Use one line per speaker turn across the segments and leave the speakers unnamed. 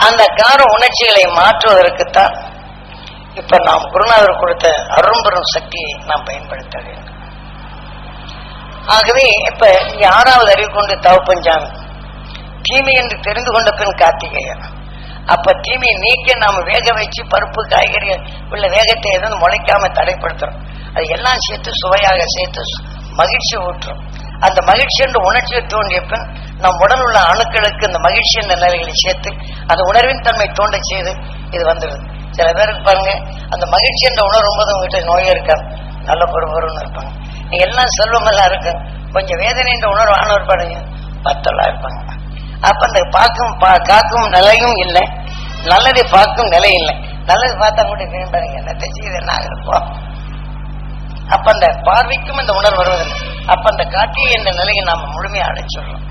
அந்த கார உணர்ச்சிகளை மாற்றுவதற்குத்தான் இப்ப நாம் குருநாதர் கொடுத்த அரும்பெரும் சக்தியை நாம் பயன்படுத்த வேண்டும். ஆகவே இப்ப இங்க 6வது அறிவு கொண்டு தவப்பஞ்சாமி தீமை என்று தெரிந்து கொண்ட பின் கார்த்திகேயன். அப்ப தீமையை நீக்க நாம வேக வச்சு பருப்பு காய்கறி உள்ள வேகத்தை எதுவும் முளைக்காம தடைப்படுத்துறோம். அது எல்லாம் சேர்த்து சுவையாக சேர்த்து மகிழ்ச்சி ஊற்றும். அந்த மகிழ்ச்சி என்ற உணர்ச்சியை தோன்றிய பின் நம் உடல் உள்ள அணுக்களுக்கு இந்த மகிழ்ச்சி என்ற நிலைகளை சேர்த்து அந்த உணர்வின் தன்மை தோண்ட செய்து இது வந்துடுது. சில பேருக்கு பாருங்க, அந்த மகிழ்ச்சி என்ற உணர்வும் போது உங்ககிட்ட நோயே இருக்காது, நல்ல பொறுப்பொருன்னு இருப்பாங்க. நீங்க எல்லாம் செல்வமெல்லாம் இருக்கு, கொஞ்சம் வேதனை என்ற உணர்வு ஆனவர் பாருங்க, பத்தெல்லாம் இருப்பாங்க. அப்ப அந்த காக்கும் நிலையும் இல்லை, நல்லதை பார்க்கும் நிலை இல்லை. நல்லது பார்த்தா கூட பாருங்க என்னத்தை செய்து என்ன இருப்போம். அப்ப அந்த பார்வைக்கும் அந்த உணர்வு வருவதில்லை. அப்ப அந்த காட்சியை என்ற நிலையை நாம முழுமையா அடைச்சிடறோம்.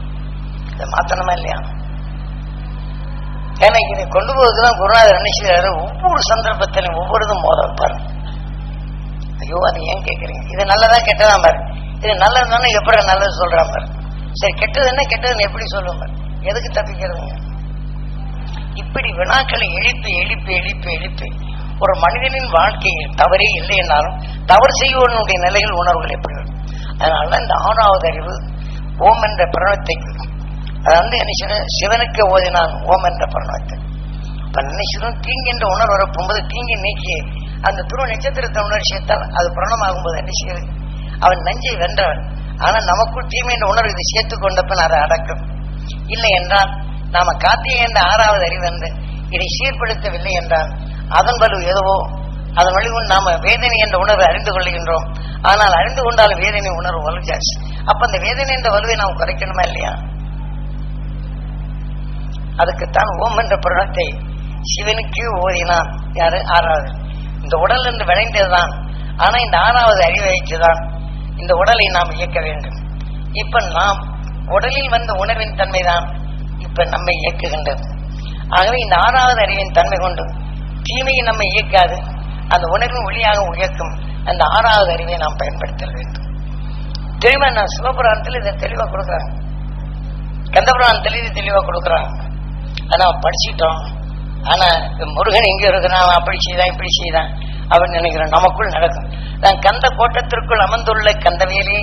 இதை மாத்தணுமா இல்லையா? ஏன்னா இதை கொண்டு போவதுதான் குருநாதர் என்ன செய்யறாரு, ஒவ்வொரு சந்தர்ப்பத்திலும் ஒவ்வொருதும் மோத வைப்பாரு. ஐயோ அது ஏன் கேட்கறீங்க, இது நல்லதா கெட்டதா பாரு, இது நல்லதுதானே எப்படி நல்லது சொல்றான் பாரு, சரி கெட்டது என்ன கெட்டதுன்னு எப்படி சொல்லுவோம் பாரு, எதுக்கு தப்பிக்கிறதுங்க? இப்படி வினாக்களை எழுப்பி எழுப்பி எழுப்பி எழுப்பி ஒரு மனிதனின் வாழ்க்கையில் தவறே இல்லை என்றாலும் தவறு செய்வனுடைய நிலையில் உணர்வுகள் எப்படி வரும்? அதனால இந்த 6வது அறிவு ஓம் என்ற பிரணவத்தை, அது வந்து என்ன சிவனுக்கு ஓதினான் ஓம் என்ற பிரணவத்தை. இப்ப நினைச்சிடும் தீங்கு என்ற உணர்வு வரப்போகும்போது தீங்கை நீக்கி அந்த துருவ நட்சத்திரத்தை உணர்ச்சியத்தால் அது பிரணமாகும்போது என்ன செய்யுது, அவன் நஞ்சை வென்றவன். ஆனா நமக்குள் தீமை என்ற உணர்வு இது சேர்த்து கொண்ட பின் அதை அடக்கும். இல்லை என்றால் நாம கார்த்திகை என்ற 6வது அறிவு வந்து இதை சீர்படுத்தவில்லை என்றால் அதன் வலு எதுவோ அதன் வழி நாம வேதனை என்ற உணர்வை அறிந்து கொள்கின்றோம். ஆனால் அறிந்து கொண்டாலும் வேதனை உணர்வு வலு ஜாஸ்தி. அப்ப அந்த வேதனை என்ற வலுவை நாம் குறைக்கணுமா இல்லையா? அதுக்குத்தான் ஓம் என்ற பிரணத்தை சிவனுக்கு ஓதினான். யாரு? 6வது. இந்த உடல் என்று விளைந்ததுதான். ஆனா இந்த 6வது அறிவை வைத்துதான் இந்த உடலை நாம் இயக்க வேண்டும். இப்ப நாம் உடலில் வந்த உணர்வின் தன்மைதான் இப்ப நம்மை இயக்குகின்றது. ஆகவே இந்த 6வது அறிவின் தன்மை கொண்டு தீமையை நம்மை இயக்காது, அந்த உணர்வின் ஒளியாக இயக்கும் அந்த 6வது அறிவை நாம் பயன்படுத்த வேண்டும். தெளிவா நான் சிவபுராணத்தில் இதை தெளிவா கொடுக்குறாங்க, கந்தபுராணத்தில் இது தெளிவா கொடுக்குறாங்க. ஆனா படிச்சுட்டோம். ஆனா முருகன் எங்க இருக்கிறான், அப்படி செய்தான் இப்படி செய்தான் அப்படின்னு நினைக்கிறோம். நமக்குள் நடக்கும். நான் கந்த கோட்டத்திற்குள் அமர்ந்துள்ள கந்தவேலே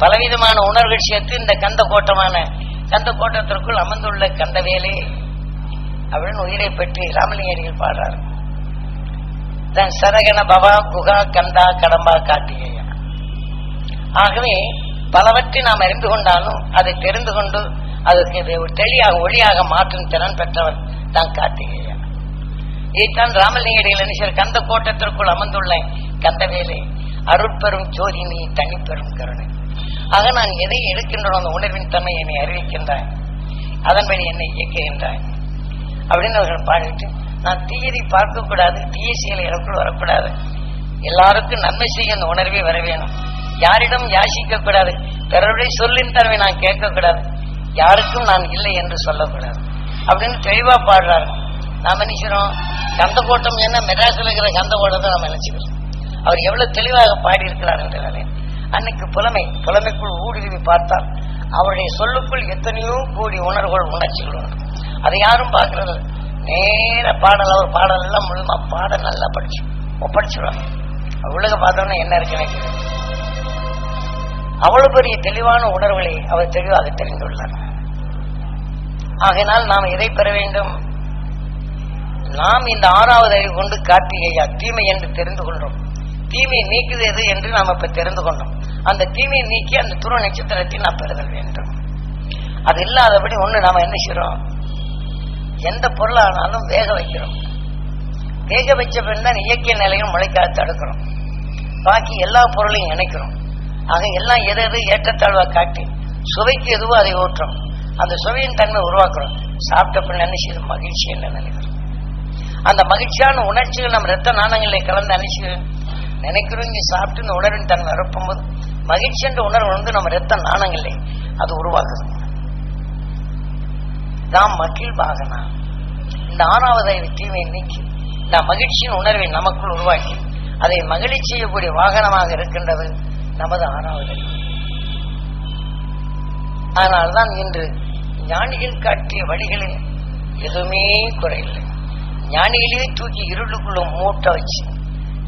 பலவிதமான உணர்வுகள் சேர்த்து இந்த கந்த கோட்டத்திற்குள் அமர்ந்துள்ள கந்தவேலே அப்படின்னு உயிரை பற்றி ராமலிங்கடிகள் பாடுறாரு. தான் சரகண பவா குகா கந்தா கடம்பா கார்த்திகேயா. ஆகவே பலவற்றை நாம் அறிந்து கொண்டாலும் அதை தெரிந்து கொண்டு அதற்கு தெளியாக ஒளியாக மாற்றும் திறன் பெற்றவர் தான் கார்த்திகேயா. இதைத்தான் ராமலிங்கடிகள் என்ன கந்த கோட்டத்திற்குள் அமர்ந்துள்ள கந்தவேலே அருட்பெரும் ஜோதி நீ தனிப்பெரும் கருணை. ஆக நான் எதை எடுக்கின்றோம் அந்த உணர்வின் தன்மை என்னை அறிவிக்கின்றாய், அதன்படி என்னை இயக்குகின்றாய் அப்படின்னு அவர்கள் பாடிட்டு, நான் தீயதை பார்க்க கூடாது, தீய செயலை எனக்குள் வரக்கூடாது, எல்லாருக்கும் நன்மை செய்ய அந்த உணர்வே வர வேணும், யாரிடம் யாசிக்க கூடாது, பிறருடைய சொல்லின் தன்மை நான் கேட்கக்கூடாது, யாருக்கும் நான் இல்லை என்று சொல்லக்கூடாது அப்படின்னு தெளிவா பாடுறாரு. நாம் நினைக்கிறோம் கந்த கோட்டம் என்ன மெட்ராஸில் இருக்கிற கந்த கோட்டத்தை நாம் நினைச்சுக்கிறோம். அவர் எவ்வளவு தெளிவாக பாடியிருக்கிறார் என்றாலே அன்னைக்கு புலமைக்குள் ஊடுருவி பார்த்தால் அவருடைய சொல்லுக்குள் எத்தனையோ கோடி உணர்வுகள் உணர்ச்சிகள் உண்டு. அதை யாரும் பார்க்கறது நேர பாடல், அவர் பாடல் எல்லாம் முழுமா பாடல் நல்லா படிச்சுடுவாங்க. உலக பார்த்தோன்னா என்ன இருக்குன்னு அவ்வளவு பெரிய தெளிவான உணர்வுகளை அவர் தெளிவாக தெரிந்துள்ளார். ஆகையினால் நாம் எதை பெற வேண்டும்? நாம் இந்த 6வது அறிவு கொண்டு கார்த்திகேயா தீமை என்று தெரிந்து கொண்டோம். தீமையை நீக்குது எது என்று நாம் இப்ப தெரிந்து கொண்டோம். அந்த தீமையை நீக்கி அந்த துருவ நட்சத்திரத்தை நாம் பெறுதல் வேண்டும். அது இல்லாதபடி ஒண்ணு நாம என்ன செய்யறோம், எந்த பொருளானாலும் வேக வைக்கிறோம். வேக வச்ச பின் தான் இயற்கை நிலையும் முளைக்காத தடுக்கிறோம். பாக்கி எல்லா பொருளையும் இணைக்கிறோம். ஆக எல்லாம் எது எது ஏற்றத்தாழ்வா காட்டி சுவைக்கு எதுவோ அதை ஊற்றோம். அந்த சுவையின் தன்மை உருவாக்குறோம். சாப்பிட்ட பின் என்ன செய்யும், மகிழ்ச்சி என்ன நினைக்கிறோம். அந்த மகிழ்ச்சியான உணர்ச்சிகள் நம்ம ரத்த நாணங்களை கலந்து நினைக்கிறோம். இங்கே சாப்பிட்டு இந்த உணர்வின் தன்மை நிரப்பும் போது மகிழ்ச்சி என்ற உணர்வு வந்து நம்ம ரத்த நாணங்களை அது உருவாக்குது. நாம் மகிழ்வாகனா இந்த 6வது தீமையை நீக்கி நாம் மகிழ்ச்சியின் உணர்வை நமக்குள் உருவாக்கி அதை மகிழ்ச்சி செய்யக்கூடிய வாகனமாக இருக்கின்றது நமது 6வது. அதனால்தான் இன்று ஞானிகள் காட்டிய வழிகளில் எதுவுமே குறையில்லை. ஞானியிலேயே தூக்கி இருளுக்குள்ள மூட்டை வச்சு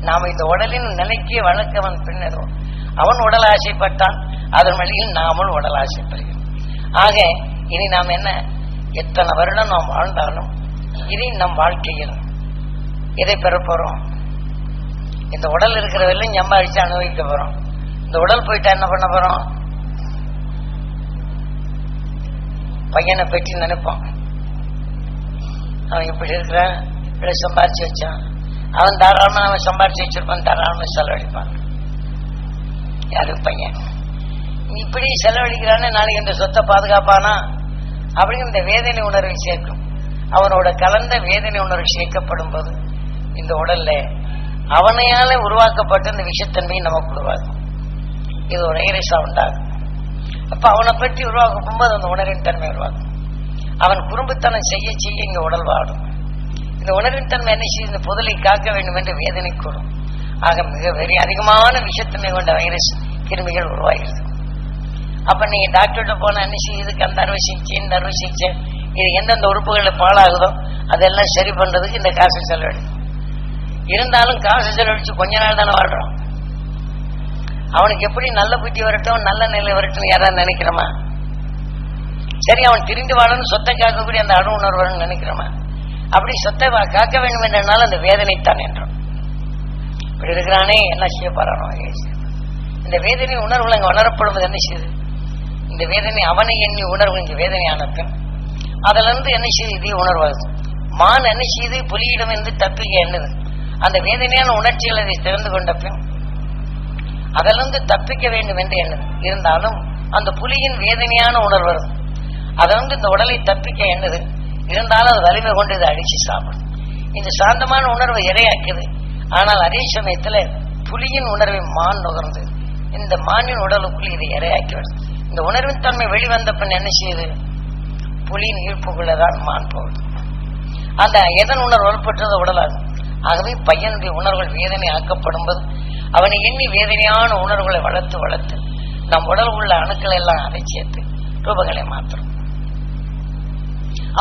நாம இந்த உடலின் நிலைக்கே வளர்க்கவன் பின்னரும் அவன் உடல் ஆசைப்பட்டான், அதன் வழியில் நாமும் உடல் ஆசைப்படுகிறோம். ஆக இனி நாம் என்ன, எத்தனை வருடம் நாம் வாழ்ந்தாலும் இனி நம் வாழ்க்கையில் எதை பெற போறோம்? இந்த உடல் இருக்கிறவெல்லாம் சம்பாதிச்சு அனுபவிக்க போறோம். இந்த உடல் போயிட்டா என்ன பண்ண போறோம்? பையனை பற்றி நினைப்பான், அவன் இப்படி இருக்கிறான், இப்படி சம்பாரிச்சு வச்சான், அவன் தாராளமா அவன் சம்பாரிச்சு வச்சிருப்பான், தாராளமா செலவழிப்பான். யாரு பையன் இப்படி செலவழிக்கிறான்னு நாளைக்கு இந்த சொத்தை பாதுகாப்பானா அப்படிங்கிற இந்த வேதனை உணர்வை சேர்க்கும். அவனோட கலந்த வேதனை உணர்வு சேர்க்கப்படும் போது இந்த உடல்ல அவனையால உருவாக்கப்பட்ட இந்த விஷத்தன்மையை நமக்கு உருவாகும். இது ஒரு ஐரசா உண்டாகும். அப்ப அவனை பற்றி உருவாக்கும் போது அந்த உணர்வின் தன்மை உருவாகும். அவன் குறும்புத்தனம் செய்ய செய்ய இங்க உடல் வாடும். இந்த உணர்வின் தன்மை என்ன செய்ய இந்த புதலை காக்க வேண்டும் என்று வேதனை கூடும். ஆக மிக வெறி அதிகமான விஷத்தன்மை கொண்ட வைரஸ் கிருமிகள் உருவாகிறது. அப்ப நீங்க டாக்டர்கிட்ட போன என்ன செய்யுதுக்கு அந்த அறுவை சிகிச்சை இந்த அறுவை சிகிச்சை இது எந்தெந்த உறுப்புகளில் பாழாகுதோ அதெல்லாம் சரி பண்றதுக்கு இந்த காசு செலவழி. இருந்தாலும் காசு செலவழிச்சு கொஞ்ச நாள் தானே வாழ்றோம். அவனுக்கு எப்படி நல்ல புத்தி வரட்டும் நல்ல நிலை வரட்டும் யாராவது நினைக்கிறோமா? சரி, அவன் திரிந்து வாழணும் சொத்தை காக்கக்கூடிய அந்த அணு உணர்வு நினைக்கிறோமா? அப்படி சொத்தை காக்க வேண்டும் என்றாலும் அந்த வேதனை தான் என்றோம். இப்படி இருக்கிறானே என்ன செய்ய போறானோ? இந்த வேதனை உணர்வுல அங்க வளரப்படுவது என்ன செய்யுது? இந்த வேதனை அவனை எண்ணி உணர்வு இங்க வேதனையான பின் அதுல இருந்து என்ன செய்யுது? இதே உணர்வாகுது. மான் என்ன செய்யுது? புலியிடம் இருந்து தப்பிக்க எண்ணுது. அந்த வேதனையான உணர்ச்சிகள் அதை திறந்து கொண்ட பின் அதிலிருந்து தப்பிக்க வேண்டும் என்று எண்ணுது. இருந்தாலும் அந்த புலியின் வேதனையான உணர்வு வரும். அதிலிருந்து இந்த உடலை தப்பிக்க எண்ணுது. இருந்தாலும் அது வலிமை கொண்டு இதை அடிச்சு சாப்பிடும். இந்த சாந்தமான உணர்வை இரையாக்குது. ஆனால் அதே சமயத்துல புலியின் உணர்வை மான் நுகர்ந்து இந்த மானின் உடலுக்குள் இதை இரையாக்கி வருது. இந்த உணர்வின் தன்மை வெளிவந்த பின் என்ன செய்யுது? புலியின் ஈர்ப்புக்குள்ளதான் மான் போகுது. அந்த எதன் உணர்வு வலுப்பட்டது உடலாகும். ஆகவே பையனுடைய உணர்வுகள் வேதனை ஆக்கப்படும் போது அவனை எண்ணி வேதனையான உணர்வுகளை வளர்த்து வளர்த்து நம் உடல் உள்ள அணுக்களை எல்லாம் அதை சேர்த்து ரூபங்களை மாற்றும்.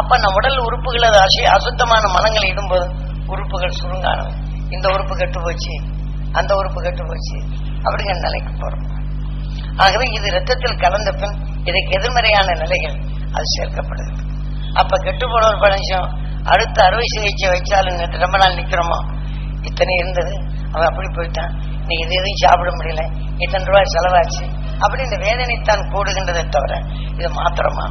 அப்ப நம் உடல் உறுப்புகள் அது அசுத்தமான மனங்களை இடும்போது உறுப்புகள் சுருங்கானவை. இந்த உறுப்பு கெட்டு போச்சு, அந்த உறுப்பு கெட்டு போச்சு, அப்படிங்கிற நிலைக்கு போறோம். ஆகவே இது ரத்தத்தில் கலந்த பின் இதுக்கு எதிர்மறையான நிலைகள் அது சேர்க்கப்படுகிறது. அப்ப கெட்டு போன ஒரு பழஞ்சம் அடுத்த அறுவை சிகிச்சை வச்சாலும் ரொம்ப நாள் நிக்கிறோமோ, இத்தனை இருந்தது அவன் அப்படி போயிட்டான், நீ இது எதையும் சாப்பிட முடியல, இத்தனை ரூபாய் செலவாச்சு, அப்படி இந்த வேதனைத்தான் கூடுகின்றதை தவிர இது மாத்திரமா?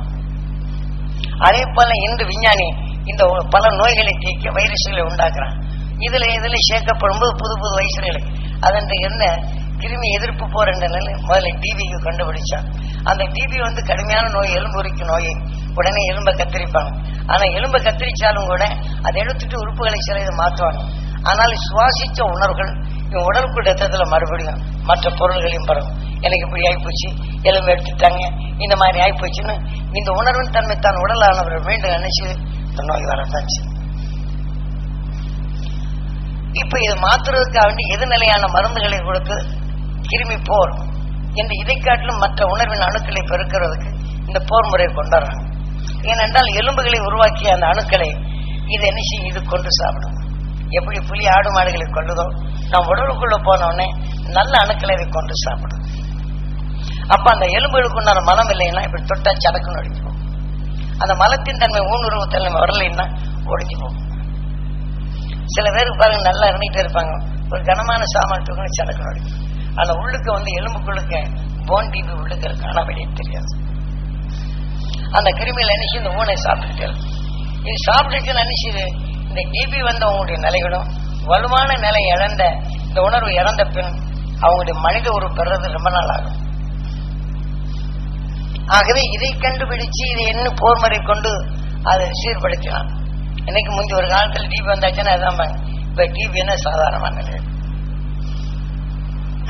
அதே போல இன்று விஞ்ஞானி இந்த பல நோய்களை தீர்க்க வைரஸ்களை உண்டாக்குறான். இதுல சேர்க்கப்படும் போது புது புது வைரஸ்களை அதன் என்ன கிருமி எதிர்ப்பு போற நிலையில முதல்ல டிபிக்கு கண்டுபிடிச்சான். அந்த டிபி கடுமையான நோய், எலும்புரிக்கும் நோயை உடனே எலும்பை கத்திரிப்பாங்க. ஆனா எலும்பை கத்திரிச்சாலும் கூட அதை எடுத்துட்டு உறுப்புகளை சில இதை மாற்றுவாங்க. ஆனால் சுவாசிச்ச உணர்வுகள் இவன் உடலுக்குள் ரத்தத்துல மறுபடியும் மற்ற பொருள்களையும் பரவும். எனக்கு இப்படி ஆயிப்போச்சு, எலும்பு எடுத்துட்டாங்க, இந்த மாதிரி ஆயிப்போச்சுன்னு இந்த உணர்வின் தன்மை தான் உடலானவர்கள் மீண்டும் நினைச்சு இந்த நோய் வரதாச்சு. இப்ப இதை மாற்றுறதுக்காக வேண்டி எதிர்நிலையான மருந்துகளை கொடுத்து கிருமி போர் என்று இதை காட்டிலும் மற்ற உணர்வின் அணுக்களை பெருக்கிறதுக்கு இந்த போர் முறையை கொண்டாடுறாங்க. ஏனென்றால் எலும்புகளை உருவாக்கிய அந்த அணுக்களை இது என்ன செய்யும்? இது கொண்டு சாப்பிடும். எப்படி புலி ஆடு மாடுகளை கொள்ளுதோ நம் உடலுக்குள்ள போனோடனே நல்ல அணுக்களை இதை கொண்டு சாப்பிடும். அப்ப அந்த எலும்புகளுக்கு உண்டான மலம் இல்லைன்னா இப்படி தொட்டா சடக்குன்னு ஒழிஞ்சு போகும். அந்த மலத்தின் தன்மை ஊனுருவ தன்மை வரலைன்னா ஒழிஞ்சு போகும். சில பேருக்கு பாருங்க நல்லா இருந்துகிட்டே இருப்பாங்க, ஒரு கனமான சாமான் தூக்கணும் சடக்குன்னு ஒழிஞ்சு. ஆனா உள்ளுக்கு எலும்புக்குள்ளுக்கு போன் டிபி உள்ளுக்கு இருக்கு, ஆனா வெளியே தெரியாது. அந்த கிருமிகள் நினைச்சு இந்த ஊனை சாப்பிட்டுட்டு இது சாப்பிட்டுச்சு நினைச்சுது இந்த டிபி அவங்களுடைய நிலைகளும் வலுவான நிலை இழந்த இந்த உணர்வு இறந்த பின் அவங்களுடைய மனித உறவு பெறது ரொம்ப நாள் ஆகும். ஆகவே இதை கண்டுபிடிச்சு இதை என்ன போர்முறை கொண்டு அதை சீர்படுத்தினான். இன்னைக்கு முந்தைய ஒரு காலத்துல டிபி வந்தாச்சுன்னா அதுதான். இப்ப டிபின்னா சாதாரணமான நிலை,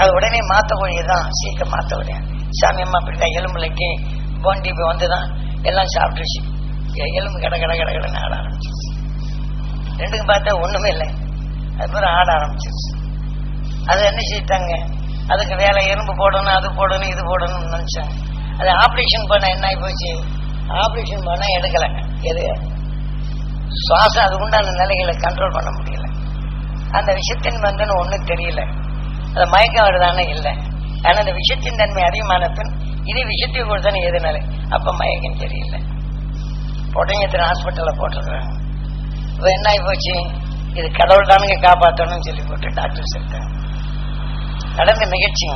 அது உடனே மாற்றக்கூடியதான், சீக்கிரம் மாற்றக்கூடிய. சாமியம்மா அப்படிதான் எலும்புலைக்கு போன் டிபி வந்துதான் எல்லாம் சாப்பிட்டுச்சு, எலும்பு கட கட கட கடன்னு ஆட ஆரம்பிச்சிருச்சு. ரெண்டுக்கும் பார்த்தா ஒண்ணுமே இல்லை, அதுக்கப்புறம் ஆட ஆரம்பிச்சிருச்சு. அது என்ன செய்தாங்க, அதுக்கு வேலை எறும்பு போடணும், அது போடணும், இது போடணும்னு நினைச்சாங்க. அது ஆப்ரேஷன் பண்ண என்ன ஆகி போச்சு, ஆப்ரேஷன் பண்ண எடுக்கலைங்க. எது சுவாசம் அதுக்குண்டான நிலைகளை கண்ட்ரோல் பண்ண முடியல. அந்த விஷத்தின் வந்துன்னு ஒன்றும் தெரியல. அது மயக்கம் வருதானே இல்லை. ஆனா அந்த விஷத்தின் தன்மை அதிகமான பின் இது விஷத்தை கொடுத்தானே எது நிலை, அப்ப மயக்கம் தெரியல. பொட்டங்கத்தின் ஹாஸ்பிட்டல்ல போட்டிருக்கிறாங்க. இப்ப என்ன ஆகி போச்சு, இது கடவுள் தானுங்க காப்பாற்றணும்னு சொல்லி போட்டு டாக்டர் சொல்லிட்டாங்க. நடந்த நிகழ்ச்சி.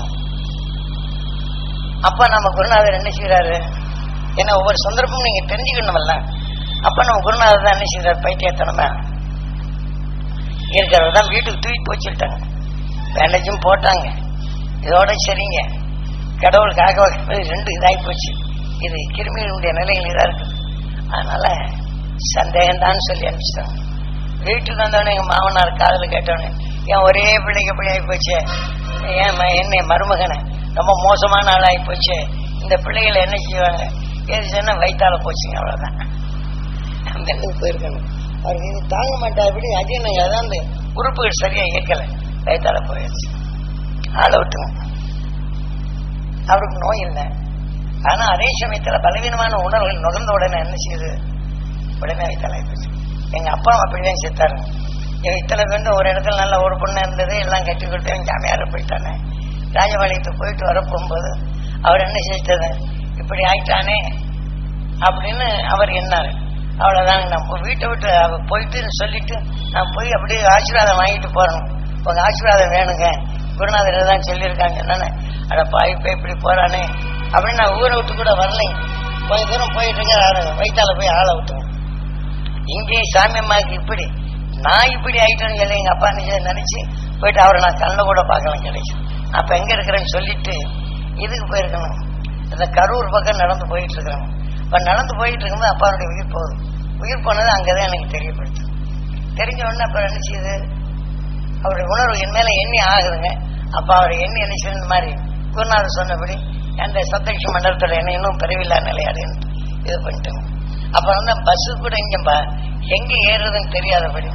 அப்ப நம்ம குருநாதர் என்ன செய்யறாரு, ஏன்னா ஒவ்வொரு சந்தர்ப்பமும் நீங்க தெரிஞ்சுக்கணுமல்ல. அப்ப நம்ம குருநாதர் தான் என்ன செய்யறாரு, பைத்தியத்தனமா இருக்கிறதான் வீட்டுக்கு தூக்கி போச்சுட்டாங்க. பேண்டேஜும் போட்டாங்க. இதோட சரிங்க, கடவுள் காக்க வைக்கிறது 2 இதாகி போச்சு. இது கிருமிகளுடைய நிலைகள் இதா இருக்கு. அதனால சந்தேகம்தான் சொல்லி அனுப்பிச்சிட்டாங்க. வீட்டுக்கு வந்தவொடனே எங்க மாமனார் காதல கேட்டவனே, ஏன் ஒரே பிள்ளைக்கு எப்படி ஆகி போச்சு, ஏன் என்ன மருமகனை ரொம்ப மோசமான ஆள் ஆகி போச்சு, இந்த பிள்ளைகளை என்ன செய்வாங்க, ஏது சொன்னா வயிற்றால போச்சுங்க, அவ்வளவுதான். அந்த அளவுக்கு போயிருக்கணும். அவருக்கு இது தாங்க மாட்டா. இப்படி அஜீர்ணங்க, அதான் அந்த உறுப்புகள் சரியா இயக்கல, வயிற்றால போயிடுச்சு. ஆளை விட்டுங்க. அவருக்கு நோய் இல்லை. ஆனா அதே சமயத்துல பலவீனமான உணர்வுகள் நுகர்ந்த உடனே என்ன செய்யுது, உடனே வயிற்றால ஆயிடுச்சு. எங்க அப்பா அப்படிதான் செத்தாரு. இத்தனை பேருந்து ஒரு இடத்துல நல்ல ஒரு பொண்ணு இருந்தது, எல்லாம் கட்டி கொடுத்து என் ஜாமியார போயிட்டானே. ராஜபாளையத்துக்கு போயிட்டு வர போகும்போது அவர் என்ன செஞ்சது, இப்படி ஆயிட்டானே அப்படின்னு அவர் என்னாரு. அவ்வளவுதாங்க, நம்ம வீட்டை விட்டு போயிட்டு சொல்லிட்டு நான் போய் அப்படியே ஆசீர்வாதம் வாங்கிட்டு போறேன். உங்க ஆசீர்வாதம் வேணுங்க, குருநாதர் தான் சொல்லியிருக்காங்க. என்னன்னு அட பாய்ப்ப இப்படி போறானே அப்படின்னு நான் ஊரை விட்டு கூட வரலைங்க. கொஞ்சம் தூரம் போயிட்டு இருக்க வயிற்றால போய் ஆளை விட்டுங்க. இங்கே சாமி அம்மாவுக்கு இப்படி நான் இப்படி ஆயிட்டேன்னு சொல்லி எங்க அப்பா நினைச்சு போயிட்டு அவரை நான் கண்ணில் கூட பார்க்கலாம் கிடைக்கும். அப்ப எங்க இருக்கிறேன்னு சொல்லிட்டு இதுக்கு போயிருக்கணும். இந்த கரூர் பக்கம் நடந்து போயிட்டு இருக்கிறாங்க. இப்ப நடந்து போயிட்டு இருக்கும்போது அப்பாவுடைய உயிர் போகுது. உயிர் போனது அங்கதான் எனக்கு தெரியப்படுத்து. தெரிஞ்ச உடனே அப்ப என்ன செய்யுது, அவருடைய உணர்வு என் மேல எண்ணி ஆகுதுங்க. அப்ப அவரை எண்ணி என்ன செய்ய, இந்த மாதிரி குருநாதர் சொன்னபடி அந்த சப்தரிஷி மண்டலத்துல என்ன இன்னும் பிரிவில்லா நிலையாடுன்னு இது பண்ணிட்டோங்க. அப்ப பஸ்ஸு கூட எங்க ஏறுறதுன்னு தெரியாதபடி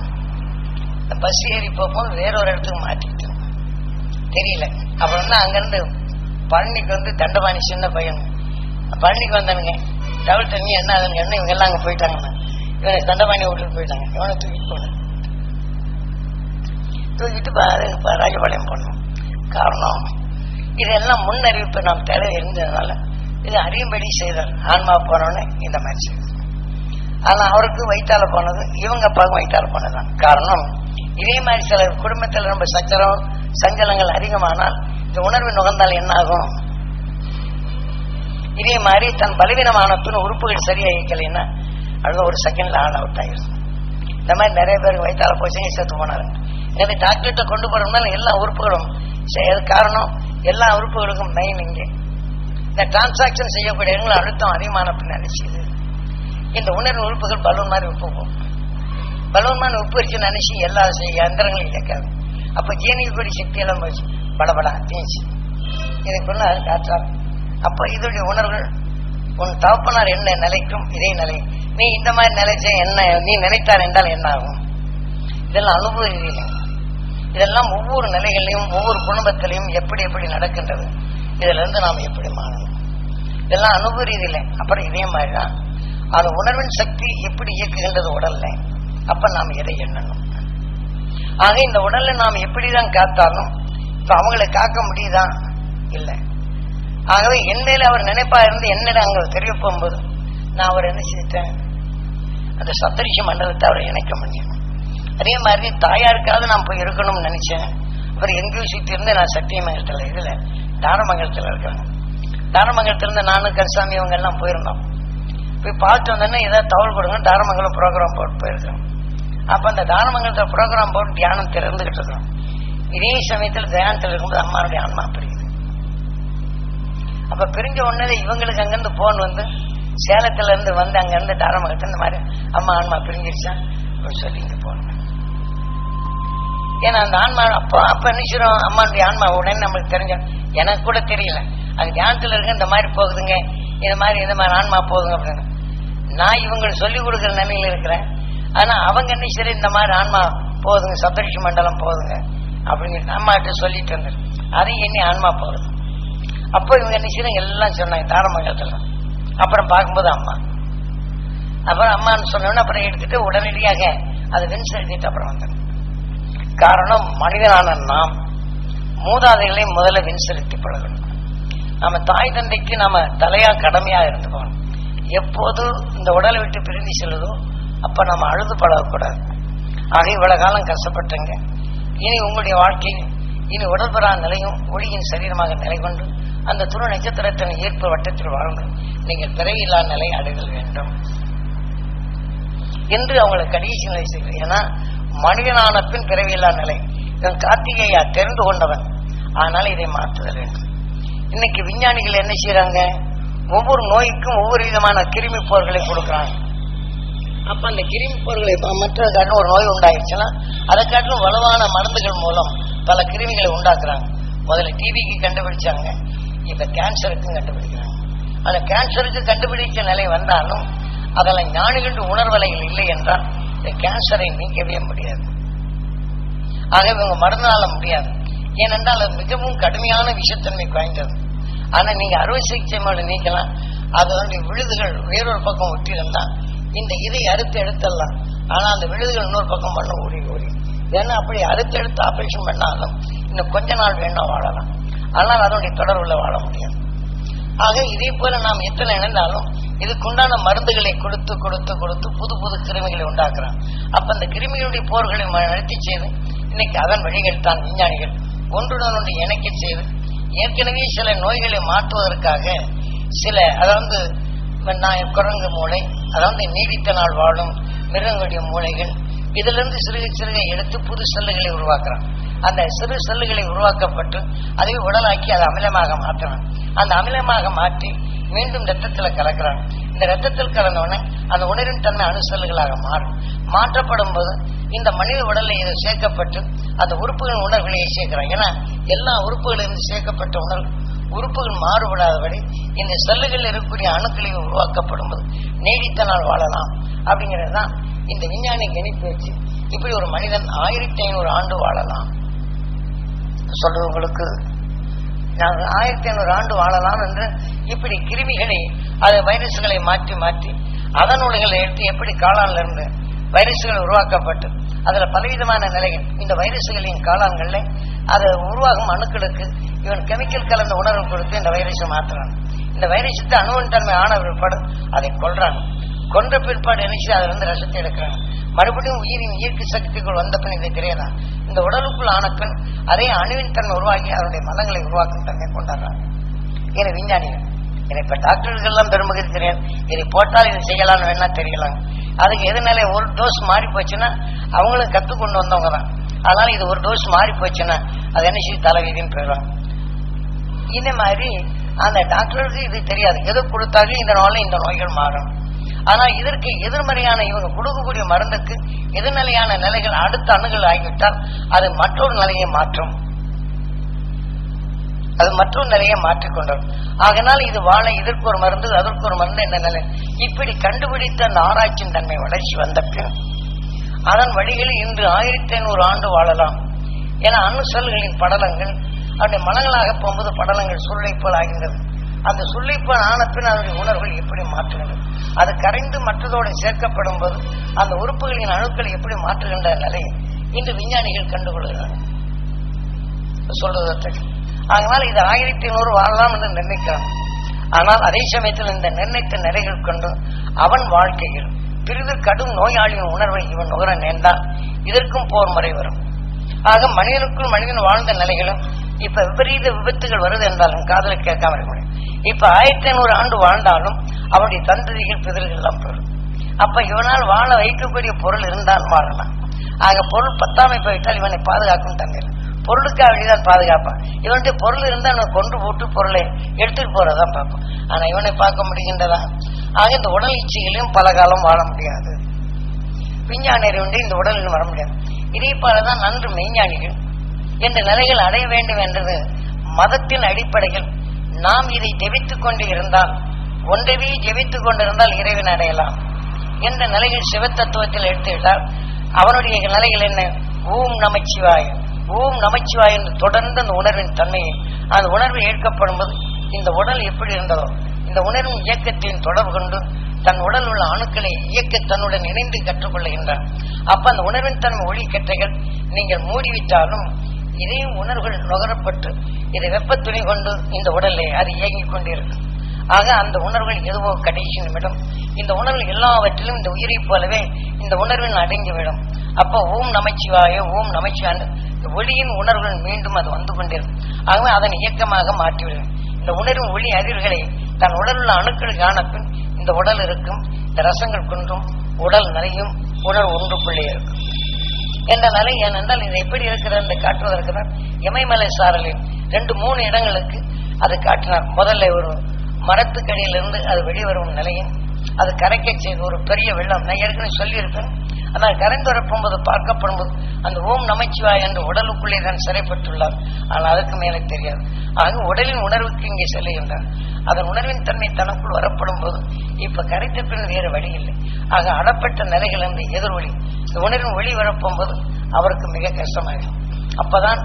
பஸ் ஏறி போகும்போது வேறொரு இடத்துக்கு மாட்டிட்டோம், தெரியல. அப்புறம் அங்கிருந்து பழனிக்கு தண்டபாணி சின்ன பையன் பழனிக்கு வந்தானுங்க. டபுள் தண்ணி என்ன ஆகுதுன்னு இவங்க எல்லாம் அங்க போயிட்டாங்கண்ணா. இவனை தண்டபாணி விட்டுட்டு போயிட்டாங்க. இவனை தூக்கிட்டு போனேன். தூக்கிட்டு ராஜபாளையம் போனோம். காரணம் இதெல்லாம் முன்னறிவிப்பு நாம் தேவை இருந்ததுனால இது அறியும்படி செய்தார். ஆன்மா போனோன்னு இந்த மாதிரி செய்தார். ஆனா அவருக்கு வயிற்றால போனது, இவங்க அப்பாவுக்கு வயிற்றால போனதுதான் காரணம். இதே மாதிரி சில குடும்பத்தில் ரொம்ப சச்சரம் சஞ்சலங்கள் அதிகமானால் இந்த உணர்வு நுகர்ந்தால் என்ன ஆகும், இதே மாதிரி தன் பலவீனமான உறுப்புகள் சரியா இயக்கலைன்னா அது ஒரு செகண்ட்ல ஆள் அவுட் ஆயிடும். இந்த மாதிரி நிறைய பேருக்கு வயிற்றால போச்சுங்க, செத்து போனாருங்க. எனவே டாக்டர்கிட்ட கொண்டு போறதுனால எல்லா உறுப்புகளும் காரணம், எல்லா உறுப்புகளுக்கும் மெயின் இங்கே இந்த டிரான்சாக்சன் செய்யக்கூடிய இடங்கள் அழுத்தம் அதிகமான பின்னாடி செய்யுது. இந்த உணர்வு உறுப்புகள் பலூன் மாதிரி உப்பு போகும். பலூன் மாதிரி உப்பு வச்சு நினைச்சு எல்லா யந்திரங்களும் இயக்காது. அப்ப ஜீனிக்கக்கூடிய சக்தி எல்லாம் போச்சு, படபடா தேய்ச்சி இதுக்குள்ள காற்றாரு. அப்ப இதோடைய உணர்வுகள் உன் தகப்பனார் என்ன நிலைக்கும் இதே நிலை, நீ இந்த மாதிரி நிலைச்ச என்ன நீ நினைத்தார் என்றால் என்ன ஆகும். இதெல்லாம் அனுபவ ரீதியில, இதெல்லாம் ஒவ்வொரு நிலைகளையும் ஒவ்வொரு குடும்பத்திலையும் எப்படி எப்படி நடக்கின்றது, இதுல இருந்து நாம் எப்படி மாறணும், இதெல்லாம் அனுபவ ரீதியில. அப்புறம் இதே மாதிரிதான் அந்த உணர்வின் சக்தி எப்படி இயக்குகின்றது உடல்ல, அப்ப நாம் எதை எண்ணணும். ஆக இந்த உடல்ல நாம் எப்படிதான் காத்தாலும் இப்ப அவங்களை காக்க முடியுதா இல்லை. ஆகவே என்னையில அவர் நினைப்பா இருந்து என்னிடம் அங்க தெரிய போகும்போது நான் அவர் என்ன செஞ்சிட்டேன், அந்த சப்தரிஷி மண்டலத்தை அவரை இணைக்க முடியும். அதே மாதிரி தாயாருக்காவது நான் போய் இருக்கணும்னு நினைச்சேன். அப்புறம் எங்கேயும் சுத்தி இருந்து நான் சத்தியமங்கலத்துல இதுல தாரமங்கலத்துல இருக்காங்க. தாரமங்கலத்திலிருந்து நானும் கருசாமி இவங்க எல்லாம் போயிருந்தோம். போய் பார்த்து வந்தோன்னா ஏதாவது தகவல் கொடுங்க, தாரமங்கலம் ப்ரோக்ராம் போட்டு போயிருக்கோம். அப்ப அந்த தாரமங்கலத்துல ப்ரோக்ராம் போட்டு தியானம் திறந்துகிட்டு இருக்கிறோம். இதே சமயத்துல தியானத்தில் இருக்கும்போது அம்மாவுடைய ஆன்மா பிரியுது. அப்ப பிரிஞ்ச உடனே இவங்களுக்கு அங்கிருந்து போன் சேலத்துல இருந்து அங்க இருந்து தாரமங்கலத்துல இந்த மாதிரி அம்மா ஆன்மா பிரிஞ்சிருச்சா சொல்லி இங்க போனோம். ஏன்னா அந்த ஆன்மா அப்ப நினைச்சிடும் அம்மாவுடைய ஆன்மா உடனே நம்மளுக்கு தெரிஞ்ச, எனக்கு கூட தெரியல அது தியானத்துல இருக்க இந்த மாதிரி போகுதுங்க, இந்த மாதிரி ஆன்மா போகுதுங்க அப்படின்னு. நான் இவங்களுக்கு சொல்லிக் கொடுக்குற நிலையில இருக்கிறேன். ஆனா அவங்க நினைச்சது இந்த மாதிரி ஆன்மா போகுதுங்க, சப்தரிஷி மண்டலம் போகுதுங்க அப்படின்னு அம்மாட்ட சொல்லிட்டு இருந்தது. அதையும் எண்ணி ஆன்மா போகுது. அப்போ இவங்க நினைச்சது எல்லாம் சொன்னாங்க தாரமங்கலத்துல. அப்புறம் பார்க்கும்போது அம்மா அப்புறம் அம்மான்னு சொன்னோன்னு அப்புறம் எடுத்துட்டு உடனடியாக அது வின்செலுத்திட்டு அப்புறம் வந்தேன். காரணம், மனிதனான நாம் மூதாதைகளை முதல்ல வின்செலுத்தி பழகணும். நம்ம தாய் தந்தைக்கு நம்ம தலையா கடமையா இருந்துக்கணும். எப்போது இந்த உடலை விட்டு பிரிந்து செல்லுதோ அப்ப நம்ம அழுது பழகக்கூடாது. ஆக இவ்வளவு காலம் கஷ்டப்பட்டங்க, இனி உங்களுடைய வாழ்க்கையில் இனி உடல்பெறா நிலையும் ஒளியின் சரீரமாக நிலை கொண்டு அந்த துரு நட்சத்திரத்தின் ஈர்ப்பு வட்டத்தில் வாழ்ந்து நீங்கள் பிறவியில்லா நிலை அடைதல் வேண்டும் என்று அவங்களுக்கு கடைசி நிலை செய்கிறேன். ஏன்னா மனிதனான பின் பிறவியில்லா நிலை இவன் கார்த்திகேயா தெரிந்து கொண்டவன். ஆனால் இதை மாற்றுதல் வேண்டும். இன்னைக்கு விஞ்ஞானிகள் என்ன செய்யறாங்க, ஒவ்வொரு நோய்க்கும் ஒவ்வொரு விதமான கிருமி போர்களை கொடுக்குறாங்க. அப்ப அந்த கிருமி போர்களை மற்ற ஒரு நோய் உண்டாயிருச்சுன்னா அதை காட்டிலும் வலுவான மருந்துகள் மூலம் பல கிருமிகளை உண்டாக்குறாங்க. முதல்ல டிபிக்கு கண்டுபிடிச்சாங்க, இப்ப கேன்சருக்கும் கண்டுபிடிக்கிறாங்க. அந்த கேன்சருக்கு கண்டுபிடிச்ச நிலை வந்தாலும் அதெல்லாம் ஞானிகள் உணர்வலைகள் இல்லை என்றால் இந்த கேன்சரை நீக்கவே முடியாது. ஆகவே இவங்க மருந்தால முடியாது. ஏனென்றால் அது மிகவும் கடுமையான விஷத்தன்மை வாய்ந்தது. ஆனா நீங்க அறுவை சிகிச்சை மூலம் நீக்கலாம். அதனுடைய விழுதுகள் வேறொரு பக்கம் ஒட்டியிருந்தா இந்த இதை அறுத்து எடுத்துடலாம். ஆனா அந்த விழுதுகள் இன்னொரு பக்கம் பண்ண ஓடி ஏன்னா அப்படி அறுத்து எடுத்து ஆபரேஷன் பண்ணாலும் இன்னும் கொஞ்ச நாள் வேணா வாழலாம். ஆனால் அதனுடைய தொடர்புல வாழ முடியாது. ஆக இதே போல நாம் எத்தனை இணைந்தாலும் இதுக்குண்டான மருந்துகளை கொடுத்து கொடுத்து கொடுத்து புது புது கிருமிகளை உண்டாக்குறான். அப்ப அந்த கிருமிகளுடைய போர்களை நடத்தி செய்து இன்னைக்கு அதன் வழிகள் தான் விஞ்ஞானிகள் ஒன்றுடன் ஒன்று இணைக்க செய்து ஏற்கனவே சில நோய்களை மாற்றுவதற்காக சில, அதாவது குரங்கு மூளை, அதாவது நீடித்த நாள் வாழும் மிருகங்களுடைய மூளைகள், இதுல இருந்து சிறுக சிறுக எடுத்து புது செல்லுகளை உருவாக்குறான். அந்த சிறு செல்லுகளை உருவாக்கப்பட்டு அதை உடலாக்கி அதை அமிலமாக மாற்றுறான். அந்த அமிலமாக மாற்றி மீண்டும் ரத்தத்துல கலக்கிறான். இந்த ரத்தத்தில் கலந்தவுடனே அந்த உணரின் தன்மை அணுசெல்லுகளாக மாறும். மாற்றப்படும் போது இந்த மனித உடலை இது சேர்க்கப்பட்டு அந்த உறுப்புகளின் உணர்வுகளை சேர்க்கிறான். ஏன்னா எல்லா உறுப்புகளிலிருந்து சேர்க்கப்பட்ட உணர்வு உறுப்புகள் மாறுபடாதபடி இந்த செல்லுகள் இருக்கக்கூடிய அணுக்களை உருவாக்கப்படும் போது நீடித்த நாள் வாழலாம் அப்படிங்கிறது தான் இந்த விஞ்ஞானி கணிப்பு வச்சு இப்படி ஒரு மனிதன் 1500 ஆண்டு வாழலாம் சொல்றவங்களுக்கு. நாங்கள் 1500 ஆண்டு வாழலாம் என்று இப்படி கிருமிகளை அது வைரஸ்களை மாற்றி மாற்றி அதன் உலகளை எடுத்து எப்படி காளான்ல இருந்து வைரஸ்கள் உருவாக்கப்பட்டு அதுல பலவிதமான நிலைகள் இந்த வைரஸ்களின் காளான்கள்ல அது உருவாகும் அணுக்களுக்கு இவன் கெமிக்கல் கலந்த உணர்வு கொடுத்து இந்த வைரஸை மாற்றுறான். இந்த வைரஸத்தை அணுவின் தன்மை ஆன பிற்பாடு அதை கொல்றாங்க. கொன்ற பிற்பாடு நினைச்சு அதுல இருந்து ரசத்தை எடுக்கிறாங்க. மறுபடியும் உயிரின் இயற்கை சக்திக்குள் வந்த பின் இதை தெரியாதா இந்த உடலுக்குள் ஆன பின் அதே அணுவின் தன்மை உருவாக்கி அதனுடைய மலங்களை உருவாக்கும் தன்மை கொண்டாடுறாங்க. ஏன்னா விஞ்ஞானிகள் இப்ப டாக்டர்கள் எல்லாம் பெருமகிழ்ச்சி தெரியாது. இதை போட்டால் இதை செய்யலாம்னு வேணா தெரியலாம். அதுக்கு எதுனால ஒரு டோஸ் மாறி போச்சுன்னா அவங்களும் கத்துக்கொண்டு வந்தவங்க தான். அதனால இது ஒரு டோஸ் மாறி போச்சுன்னா அது என்ன செய்ய தலைவீதின்னு போயிடுவாங்க. இந்த மாதிரி அந்த டாக்டருக்கு இது தெரியாது. எது கொடுத்தாலும் இந்த நாள்ல இந்த நோய்கள் மாறும். ஆனால் இதற்கு எதிர்மறையான இவங்க கொடுக்கக்கூடிய மருந்துக்கு எதிர்நிலையான நிலைகள் அடுத்த அணுகள் ஆகிவிட்டால் அது மற்றொரு நிலையை மாற்றும். அது மற்றொரு நிலையை மாற்றிக்கொண்டோம். ஆகினால் இது வாழ இதற்கு ஒரு மருந்து அதற்கு ஒரு மருந்து என்ன நிலை இப்படி கண்டுபிடித்த அந்த ஆராய்ச்சியின் தன்மை வளர்ச்சி வந்த பின் அதன் வழிகளில் இன்று 1500 ஆண்டு வாழலாம். ஏன்னா அணு செல்களின் படலங்கள் அவருடைய மனங்களாக போகும்போது படலங்கள் சுருளைப்போல் ஆகின்றது. அந்த சுருளைப்போல் ஆன பின் அதனுடைய உணர்வுகள் எப்படி மாற்றுகிறது, அது கரைந்து மற்றதோடு சேர்க்கப்படும் போது அந்த உறுப்புகளின் அணுக்களை எப்படி மாற்றுகின்ற நிலையை இன்று விஞ்ஞானிகள் கண்டுகொள்கிறார்கள் சொல்றதற்கு. அதனால இது 1500 வாழலாம் என்று நிர்ணயிக்கிறான். ஆனால் அதே சமயத்தில் இந்த நிர்ணயித்த நிலைகள் கொண்டு அவன் வாழ்க்கையில் பிரிது கடும் நோயாளியின் உணர்வை இவன் நுகர நேர்ந்தால் இதற்கும் போர் முறை வரும். ஆக மனிதனுக்குள் மனிதன் வாழ்ந்த நிலைகளும் இப்ப விபரீத விபத்துகள் வருது என்றாலும் காதலை கேட்காம இருக்க முடியும். இப்ப 1500 ஆண்டு வாழ்ந்தாலும் அவனுடைய தந்ததிகள் பிதர்கள் எல்லாம் பெறும். அப்ப இவனால் வாழ வைக்கக்கூடிய பொருள் இருந்தால் வாழலாம். ஆக பொருள் பத்தாமை போயிட்டால் இவனை பாதுகாக்கும் தன்மை பொருளுக்காக வெளிதான் பாதுகாப்பான். இவனுடைய பொருள் இருந்தால் இவன் கொண்டு போட்டு பொருளை எடுத்துட்டு போறதான் பார்ப்பான். ஆனா இவனை பார்க்க முடிகின்றதா? ஆக இந்த உடல் இச்சைகளையும் பல காலம் வாழ முடியாது. விஞ்ஞானியர் உண்டு இந்த உடலில் வர முடியாது. இதே போலதான் நன்று மெய்ஞானிகள் என்ற நிலைகள் அடைய வேண்டும் என்றது மதத்தின் அடிப்படையில். நாம் இதை ஜெபித்துக் கொண்டு இருந்தால் ஒன்றவே ஜெபித்துக் கொண்டிருந்தால் இறைவன் அடையலாம் என்ற நிலைகள் சிவத்தத்துவத்தில் எடுத்துவிட்டால் அவனுடைய நிலைகள் என்ன? ஓம் நமச்சிவாய ஓம் நமச்சிவாய் என்று தொடர்ந்து அந்த உணர்வின் தன்மையை அந்த உணர்வு ஏற்கப்படும் போது இந்த உடல் எப்படி இருந்ததோ இந்த உணர்வின் இயக்கத்தின் தொடர்பு கொண்டு தன் உடல் உள்ள அணுக்களை இயக்க தன்னுடன் இணைந்து கற்றுக்கொள்ளுகின்றான். அப்ப அந்த உணர்வின் தன்மை ஒளி கற்றைகள் நீங்கள் மூடிவிட்டாலும் இதையும் உணர்வுகள் நுகரப்பட்டு இதை வெப்ப துணி கொண்டு இந்த உடலை அது இயங்கிக் கொண்டிருக்கும். ஆக அந்த உணர்வுகள் எதுவோ கடைசி நிமிடம் இந்த உணர்வுகள் எல்லாவற்றிலும் இந்த உயிரை போலவே இந்த உணர்வில் அடங்கிவிடும். அப்ப ஓம் நமச்சிவாய ஓம் நமச்சிவாய ஒளியின் உணர்வுகள் மீண்டும் அது வந்து கொண்டிருக்கும். ஆகவே அதன் இயக்கமாக மாற்றிவிடும். இந்த உணர்வின் ஒளி அதிர்களை தன் உடலுள்ள அணுக்கள் காணப்பின் இந்த உடல் இருக்கும், இந்த ரசங்கள் குன்றும், உடல் நிறையும், உணர்வு ஒன்றுக்குள்ளே இருக்கும் என்ற நிலை. ஏனென்றால் இது எப்படி இருக்கிறது என்று காட்டுவதற்கு தான் இமயமலை சாரலில் 2-3 இடங்களுக்கு அது காட்டினார். முதல்ல ஒரு மரத்துக்கடியிலிருந்து அது வெளிவரும் நிலையும் அது கரைக்க செய்து ஒரு பெரிய வெள்ளம். நான் ஏற்கனவே சொல்லியிருப்பேன். ஆனால் கரைந்து வரப்போது பார்க்கப்படும்போது அந்த ஓம் நமச்சிவாய் என்ற உடலுக்குள்ளே தான் சிறைப்பட்டுள்ளார். ஆனால் அதுக்கு மேலே தெரியாது. ஆக உடலின் உணர்வுக்கு இங்கே செல்லுகின்றார். அதன் உணர்வின் தன்மை தனக்குள் வரப்படும் போது இப்ப கரைத்த பின் வேறு வழி இல்லை. ஆக அடப்பட்ட நிலைகள் என்று எதிர்வழி இந்த உணர்வின் ஒளி வரப்போகும்போது அவருக்கு மிக கஷ்டமாகும். அப்பதான்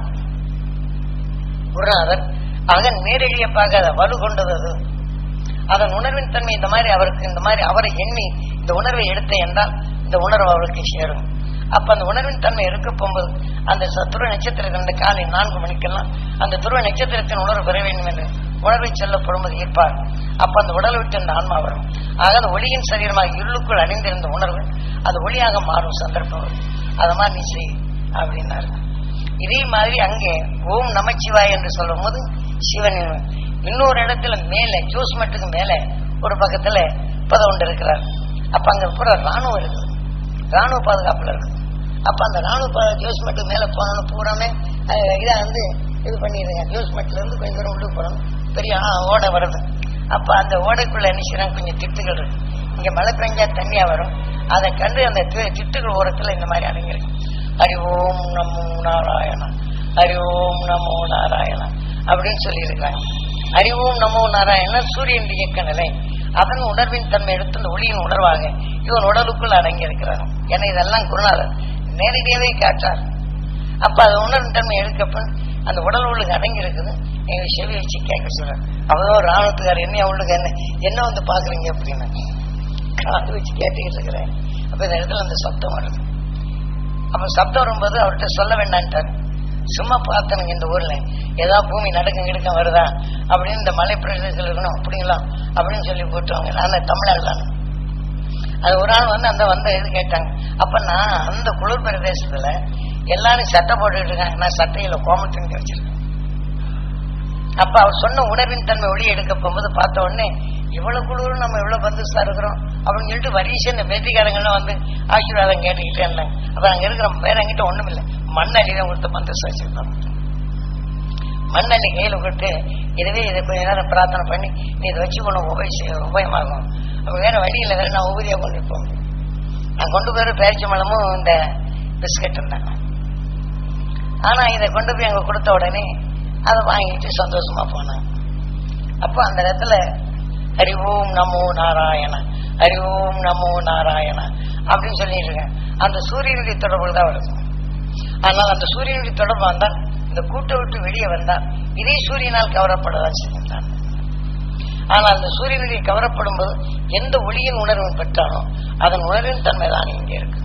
குருநாதர் ஆக நேரடியப்பாக அதை வலு கொண்டது. அதன் உணர்வின் தன்மை இந்த மாதிரி அவருக்கு இந்த மாதிரி அவரை எண்ணி இந்த உணர்வை எடுத்த என்றால் இந்த உணர்வு அவருக்கு சேரும். அப்ப அந்த உணர்வின் தன்மை எடுக்க போகும்போது அந்த துருவ நட்சத்திரத்தின் காலை 4 மணிக்கெல்லாம் அந்த துருவ நட்சத்திரத்தின் உணர்வு பெற வேண்டும் என்று உணர்வை செல்லப்படும்போது ஈர்ப்பார். அப்ப அந்த உடலை விட்டு அந்த ஆன்மா வரும். ஆக அந்த ஒளியின் சரீரமாக இருளுக்குள் அணிந்திருந்த உணர்வு அது ஒளியாக மாறும் சந்தர்ப்பம். அத மாதிரி நீ செய் அப்படின்னாரு. இதே மாதிரி அங்கே ஓம் நமச்சிவாய் என்று சொல்லும் போது சிவன் இன்னொரு இடத்துல மேல ஜோஸ்மெட்டுக்கு மேல ஒரு பக்கத்துல பதம் இருக்கிறார். அப்ப அங்க கூட ராணுவம் இருக்குது, ராணுவ பாதுகாப்புல இருக்கு. அப்ப அந்த ராணுவ ஜோஸ்மெட்டுக்கு மேல போனோன்னு பூராமே இதை வந்து இது பண்ணிடுங்க. ஜோஸ்மெட்ல இருந்து கொஞ்சம் தூரம் உள்ளே போனோம், பெரிய ஓடை வருது. அப்ப அந்த ஓடைக்குள்ள என்ன கொஞ்சம் திட்டுகள் இருக்கு. இங்க மழை பெஞ்சா தண்ணியா வரும். அதை கண்டு அந்த திட்டுகள் ஓரத்துல இந்த மாதிரி அடங்கியிருக்கு. ஹரி ஓம் நமோ நாராயணா, ஹரி ஓம் நமோ நாராயணா அப்படின்னு சொல்லி இருக்காங்க. ஹரி ஓம் நமோ நாராயணா சூரியன் இயக்க நிலை. அதன் உணர்வின் தன்மை எடுத்து அந்த ஒளியின் உணர்வாக இவன் உடலுக்குள் அடங்கி இருக்கிறாங்க. ஏன்னா இதெல்லாம் குருநாதர் நேரடியாவே காட்டார். அப்ப அது உணர்வின் தன்மை எடுக்கப்ப அந்த உடல் உள்ளுக்கு அடங்கி இருக்குது. எங்க செவி வச்சு கேட்க சொல்றேன். அவதான் ஒரு ராணுவத்துக்கார என்ன உள்ளுக்கு என்ன வந்து பாக்குறீங்க அப்படின்னு காது வச்சு கேட்டுக்கிட்டு இருக்கிறேன். அப்ப இந்த இடத்துல அந்த சப்தம் வருது. அப்ப சப்தம் வரும்போது அவர்கிட்ட சொல்ல வேண்டான்ட்டார். சும்மா பார்த்தனுங்க இந்த ஊர்ல ஏதாவது பூமி நடுக்க வருதா அப்படின்னு இந்த மலை பிரதேசத்தில் இருக்கணும் அப்படிங்களா அப்படின்னு சொல்லி போட்டுவாங்க. நான் தமிழ்நாடுதான். அது ஒரு ஆள் வந்து அந்த வந்த இது கேட்டாங்க. அப்ப நான் அந்த குளிர் பிரதேசத்துல எல்லாரும் சட்டை போட்டுட்டு இருக்காங்க. நான் சட்டையில கோமத்துன்னு வச்சிருக்கேன். அப்ப அவர் சொன்ன உணர்வின் தன்மை ஒளி எடுக்க போகும்போது பார்த்த உடனே இவ்வளவு குளிரும் நம்ம இவ்வளவு பந்துசா இருக்கிறோம் அப்படின்னு சொல்லிட்டு வரிசை இந்த வெற்றிக்காரங்கள்லாம் வந்து ஆசீர்வாதம் கேட்டுக்கிட்டே இருந்தாங்க. அப்ப அங்க இருக்கிற வேற எங்கிட்ட ஒண்ணும் இல்லை, மண்ணள்ளி தான் கொடுத்த பந்துசா வச்சிருக்கோம். மண்ணள்ளி கையில கொடுத்து இதுவே இதை கொஞ்ச நேரம் பிரார்த்தனை பண்ணி நீ இதை வச்சு கொண்டு உபயமாகும். அப்ப வேற வழியில் வேற நான் உபதியா கொண்டு போக. நான் கொண்டு போய் பேரிச்ச மலமும் இந்த பிஸ்கட் இருந்தாங்க. ஆனா இதை கொண்டு போய் அங்க கொடுத்த உடனே அதை வாங்கிட்டு சந்தோஷமா போனாங்க. அப்போ அந்த இடத்துல ஹரி ஓம் நமோ நாராயண, ஹரி ஓம் நமோ நாராயண அப்படின்னு சொல்லிட்டு இருக்கேன். அந்த சூரியனுடைய தொடர்புகள் தான் வருது. ஆனால் அந்த சூரியனுடைய தொடர்பு வந்தால் இந்த கூட்டை விட்டு வெளியே வந்தால் இதே சூரியனால் கவரப்படதான் செய்கின்றான். ஆனால் அந்த சூரியனுடைய கவரப்படும் போது எந்த ஒளியின் உணர்வு பெற்றானோ அதன் உணர்வின் தன்மை தான் இங்கே இருக்கு.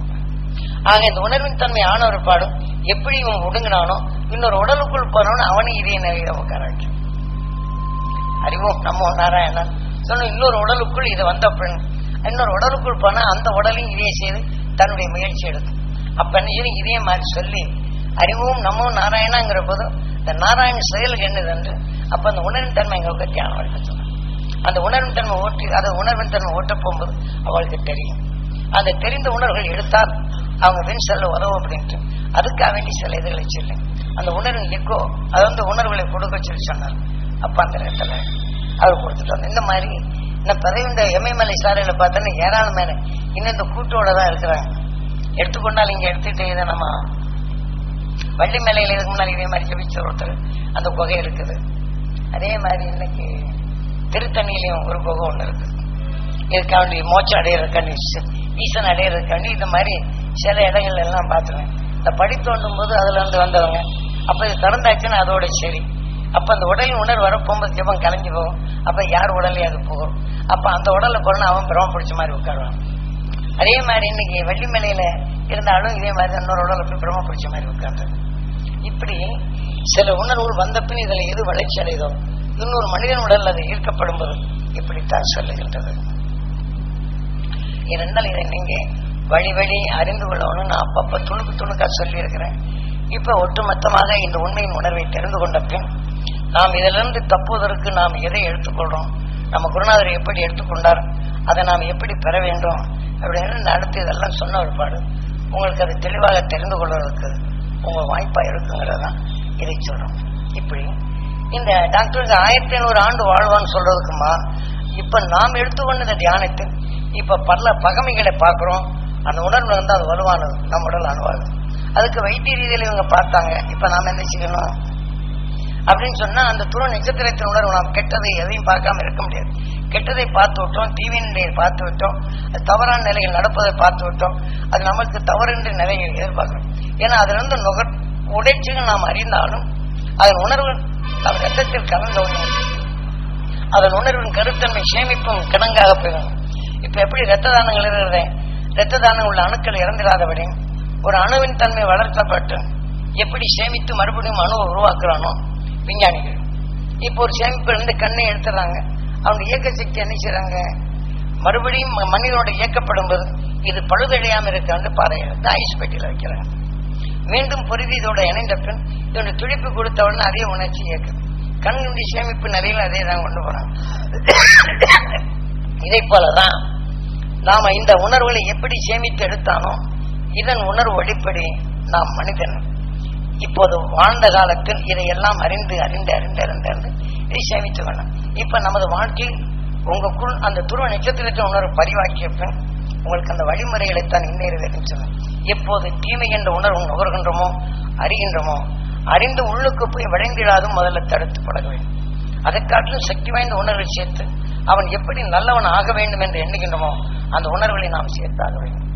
ஆக இந்த உணர்வின் தன்மை ஆன ஒரு பாடும் எப்படி இவன் ஒடுங்கினானோ இன்னொரு உடலுக்குள் போனோன்னு அவனை இதே நிறைய உட்கார வைக்கும். அறிவோம் நம்ம நாராயணன் சொன்ன இன்னொரு உடலுக்குள் இது வந்த பெண் இன்னொரு உடலுக்குள் போனா அந்த உடலையும் இதே செய்து தன்னுடைய முயற்சி எடுக்கும். அப்ப என்ன இதே மாதிரி சொல்லி அறிவோம் நம்ம நாராயணங்கிற போது இந்த நாராயண செயலுக்கு என்னது என்று அப்ப அந்த உணர்வின் தன்மை எங்களுக்கு தியானம் எடுக்க சொன்னாங்க. அந்த உணர்வின் தன்மை ஓட்டி அதை உணர்வின் தன்மை ஓட்ட போகும்போது அவளுக்கு தெரியும். அந்த தெரிந்த உணர்வுகள் எடுத்தால் அவங்க வெண் செல்ல உதவும் அப்படின்ட்டு அதுக்காக வேண்டி சில இதுகளை சொல்லி அந்த உணர்வு எக்கோ அது வந்து உணர்வுகளை கொடுக்க சொல்லி சொன்னார். அப்ப அந்த நேரத்துல அவர் கொடுத்துட்டு வந்தோம். இந்த மாதிரி இந்த பதவி இந்த எமயமலை சாலையில பார்த்தோன்னா ஏராளமான இன்னும் இந்த கூட்டோட தான் இருக்கிறாங்க. எடுத்துக்கொண்டால் இங்க எடுத்துட்டு இதை நம்ம வள்ளி மேலையில இதுக்கு முன்னாடி இதே மாதிரி ஜபிச்ச ஒருத்தர் அந்த குகை இருக்குது. அதே மாதிரி இன்னைக்கு திருத்தணியிலையும் ஒரு குகை ஒண்ணு இருக்கு. இதுக்காண்டி மோச்சம் அடையிறதுக்காண்டி ஈசன் அடையிறதுக்காண்டி இந்த மாதிரி சில இடங்கள் எல்லாம் பார்த்துருவேன். இந்த படி தோண்டும் போது அதுல இருந்து வந்தவங்க அப்ப இது திறந்தாச்சுன்னா அதோட சரி அப்ப அந்த உடலின் உணர்வு வரப்போகும்போது ஜபம் கலைஞ்சு போகும். அப்ப யார் உடலே அது போகும். அப்ப அந்த உடல்ல போனா அவன் பிரம பிடிச்ச மாதிரி உட்காருவான். அதே மாதிரி இன்னைக்கு வெள்ளிமலையில இருந்தாலும் இதே மாதிரி இன்னொரு உடலை போய் பிரம பிடிச்ச மாதிரி உட்கார்ந்து, இப்படி சில உணர்வுகள் வந்த பின் இதுல எது வளர்ச்சி அடைதோ இன்னொரு மனிதன் உடல் அது ஈர்க்கப்படும் போது இப்படித்தான் சொல்லுகின்றது. இருந்தால் இதை நீங்க வழி வழி அறிந்து கொள்ளணும்னு நான் அப்பப்ப துணுக்கா சொல்லி இருக்கிறேன். இப்ப ஒட்டுமொத்தமாக இந்த உண்மையின் உணர்வை தெரிந்து கொண்ட பின் நாம் இதிலிருந்து தப்புவதற்கு நாம் எதை எடுத்துக்கொள்றோம், நம்ம குருநாதர் எப்படி எடுத்துக்கொண்டார், அதை நாம் எப்படி பெற வேண்டும் அப்படின்னு அடுத்து இதெல்லாம் சொன்ன ஒருபாடு உங்களுக்கு அது தெளிவாக தெரிந்து கொள்வதற்கு உங்க வாய்ப்பா இருக்குங்கிறதான் இதை சொல்றோம். இப்படி இந்த டாக்டருக்கு 1500 ஆண்டு வாழ்வான்னு சொல்றதுக்குமா இப்ப நாம் எடுத்துக்கொண்ட தியானத்தில் இப்ப பல பகமைகளை பார்க்கிறோம். அந்த உணர்வு வந்து அது வலுவானது, நம்ம உடல் அணுவாது. அதுக்கு வைத்திய ரீதியில இவங்க பார்த்தாங்க. இப்ப நாம என்ன செய்யணும் அப்படின்னு சொன்னா அந்த துருவ நட்சத்திரத்தின் உணர்வு நாம் கெட்டதை எதையும் பார்க்காம இருக்க முடியாது. கெட்டதை பார்த்து விட்டோம், தீவின் நிலையை பார்த்து விட்டோம், அது தவறான நிலையில் நடப்பதை பார்த்து விட்டோம், அது நமக்கு தவறு என்ற நிலையை எதிர்பார்க்கிறோம். ஏன்னா அதுல இருந்து உடைச்சுன்னு நாம் அறிந்தாலும் அதன் உணர்வு நம் ரத்தத்தில் கலந்த அதன் உணர்வின் கருத்தன்மை சேமிப்பும் கிணங்காக போயிடும். இப்ப எப்படி ரத்த தானங்கள் இருக்கிறதே, ரத்த தானம் உள்ள அணுக்கள் இறந்திராதபடி ஒரு அணுவின் தன்மை வளர்க்கப்பட்டு எப்படி சேமித்து மறுபடியும் அணுவை உருவாக்குறானோ விஞ்ஞானிகள். இப்போ ஒரு சேமிப்பு இருந்து கண்ணை எடுத்துறாங்க, அவங்க இயக்க சக்தி என்ன செய்யறாங்க, மறுபடியும் மனிதனோட இயக்கப்படும் போது இது பழுதடையாம இருக்கான்னு பாறையில ஆயுஷ் பெட்டியில வைக்கிறாங்க. மீண்டும் பொருதி இதோட இணைந்த பின் இதோட துடிப்பு கொடுத்தவுடனே அதே உணர்ச்சி இயக்குது. கண்ணுடைய சேமிப்பு நிலையில அதே தான் கொண்டு போறாங்க. இதை போலதான் நாம இந்த உணர்வுகளை எப்படி சேமித்து எடுத்தானோ இதன் உணர்வு வெளிப்படி நாம் மனிதன் இப்போது வாழ்ந்த காலத்தில் இதையெல்லாம் அறிந்து அறிந்து அறிந்து அறிந்து அறிந்து இதை சேமித்து வேணும். இப்ப நமது வாழ்க்கையில் உங்களுக்குள் அந்த துருவ நட்சத்திரத்தின் உணர்வு பதிவாக்கிய பின் உங்களுக்கு அந்த வழிமுறைகளைத்தான் இன்னேறுவேன். எப்போது தீமை என்ற உணர்வு நுகர்கின்றமோ அறிகின்றமோ அறிந்து உள்ளுக்கு போய் விளைந்திடாதும் முதல்ல தடுத்து பழக வேண்டும். அதை காட்டிலும் சக்தி வாய்ந்த உணர்வை சேர்த்து அவன் எப்படி நல்லவன் ஆக வேண்டும் என்று எண்ணுகின்றமோ அந்த உணர்வுகளை நாம் சேர்த்தாக வேண்டும்.